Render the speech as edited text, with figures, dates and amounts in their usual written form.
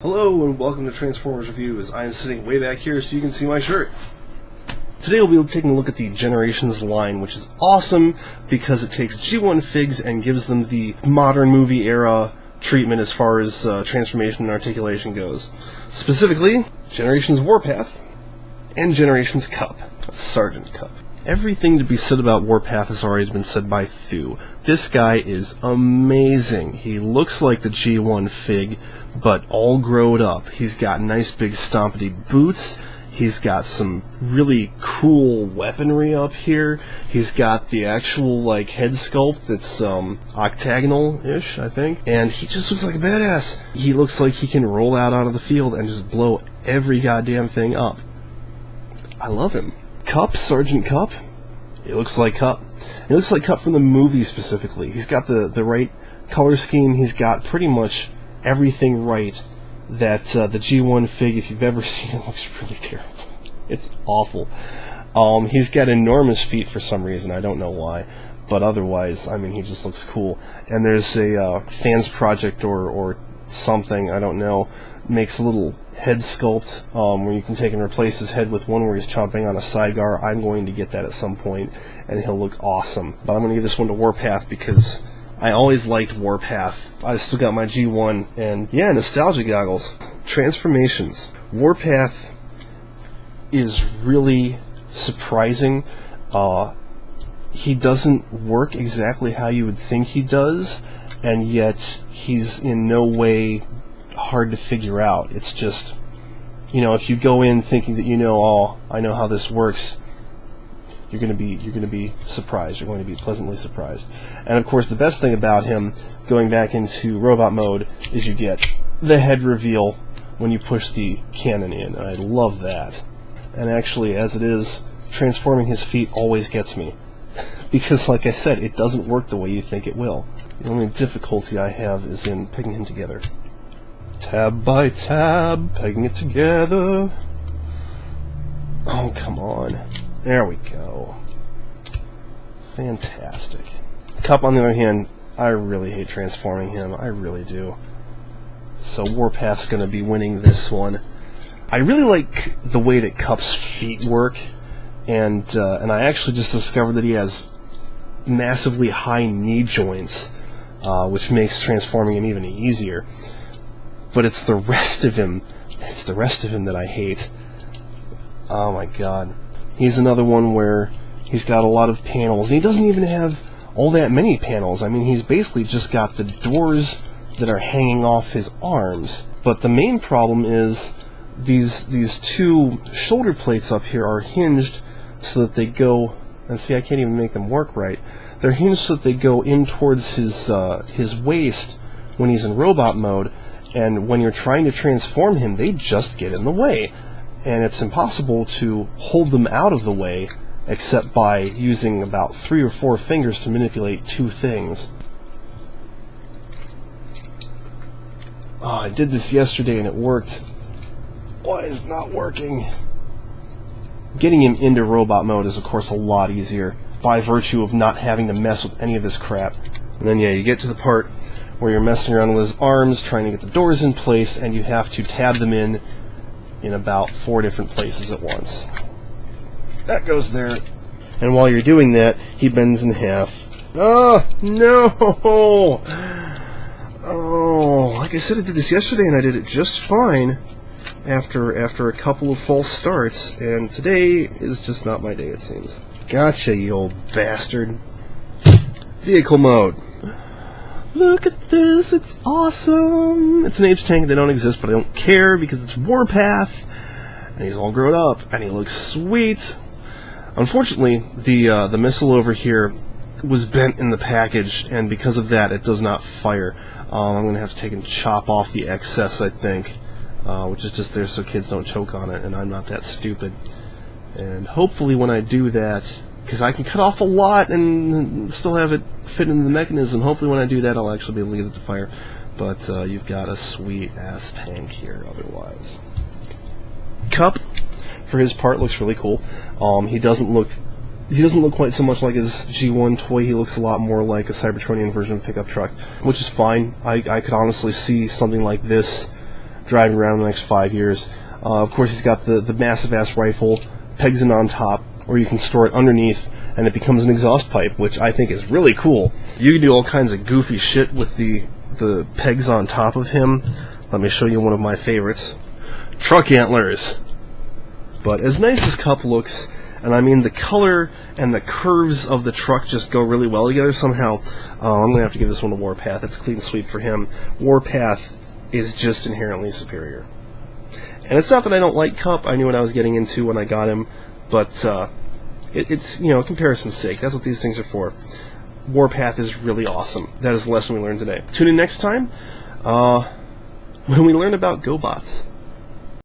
Hello and welcome to Transformers Reviews. I am sitting way back here so you can see my shirt. Today we'll be taking a look at the Generations line, which is awesome because it takes G1 figs and gives them the modern movie era treatment as far as transformation and articulation goes. Specifically, Generations Warpath and Generations Cup. That's Sergeant Cup. Everything to be said about Warpath has already been said by Thu. This guy is amazing. He looks like the G1 fig, but all growed up. He's got nice big stompity boots. He's got some really cool weaponry up here. He's got the actual head sculpt that's octagonal-ish, I think. And he just looks like a badass. He looks like he can roll out onto the field and just blow every goddamn thing up. I love him. Cup, Sergeant Cup. It looks like Cup. It looks like Cup from the movie specifically. He's got the right color scheme. He's got pretty much everything right that the G1 fig, if you've ever seen it, looks really terrible. It's awful. He's got enormous feet for some reason. I don't know why. But otherwise, I mean, he just looks cool. And there's a fans project or something, I don't know, makes a little head sculpt where you can take and replace his head with one where he's chomping on a sidegar. I'm going to get that at some point, and he'll look awesome. But I'm going to give this one to Warpath because I always liked Warpath. I still got my G1, and yeah, nostalgia goggles. Transformations. Warpath is really surprising. He doesn't work exactly how you would think he does, and yet he's in no way hard to figure out. It's just, if you go in thinking that I know how this works, you're going to be surprised. You're going to be pleasantly surprised. And of course, the best thing about him going back into robot mode is you get the head reveal when you push the cannon in. I love that. And actually, as it is, transforming his feet always gets me. Because, like I said, it doesn't work the way you think it will. The only difficulty I have is in pegging him together. Tab by tab, pegging it together. Oh, come on. There we go. Fantastic. Cup, on the other hand, I really hate transforming him. I really do. So Warpath's going to be winning this one. I really like the way that Cup's feet work, and I actually just discovered that he has massively high knee joints, which makes transforming him even easier. But it's the rest of him. It's the rest of him that I hate. Oh my god. He's another one where he's got a lot of panels, and he doesn't even have all that many panels. I mean, he's basically just got the doors that are hanging off his arms. But the main problem is these two shoulder plates up here are hinged so that they go, and see, I can't even make them work right. They're hinged so that they go in towards his waist when he's in robot mode, and when you're trying to transform him, they just get in the way. And it's impossible to hold them out of the way except by using about 3 or 4 fingers to manipulate 2 things. Oh, I did this yesterday and it worked. Why is it not working? Getting him into robot mode is of course a lot easier by virtue of not having to mess with any of this crap. And then yeah, you get to the part where you're messing around with his arms, trying to get the doors in place, and you have to tab them in about 4 different places at once. That goes there. And while you're doing that, he bends in half. Oh, no! Oh, like I said, I did this yesterday, and I did it just fine after a couple of false starts, and today is just not my day, it seems. Gotcha, you old bastard. Vehicle mode. Look at this, it's awesome! It's an H-Tank, they don't exist, but I don't care because it's Warpath, and he's all grown up, and he looks sweet. Unfortunately, the missile over here was bent in the package, and because of that, it does not fire. I'm going to have to take and chop off the excess, I think, which is just there so kids don't choke on it, and I'm not that stupid. And hopefully when I do that, because I can cut off a lot and still have it fit into the mechanism. Hopefully when I do that, I'll actually be able to get it to fire. But you've got a sweet-ass tank here otherwise. Cup, for his part, looks really cool. He doesn't look quite so much like his G1 toy. He looks a lot more like a Cybertronian version of a pickup truck, which is fine. I could honestly see something like this driving around in the next 5 years. Of course, he's got the massive-ass rifle, pegs it on top, or you can store it underneath, and it becomes an exhaust pipe, which I think is really cool. You can do all kinds of goofy shit with the pegs on top of him. Let me show you one of my favorites. Truck antlers. But as nice as Cup looks, and I mean the color and the curves of the truck just go really well together somehow, I'm going to have to give this one to Warpath. It's clean sweep for him. Warpath is just inherently superior. And it's not that I don't like Cup. I knew what I was getting into when I got him, but it's, you know, comparison's sake. That's what these things are for. Warpath is really awesome. That is the lesson we learned today. Tune in next time when we learn about GoBots.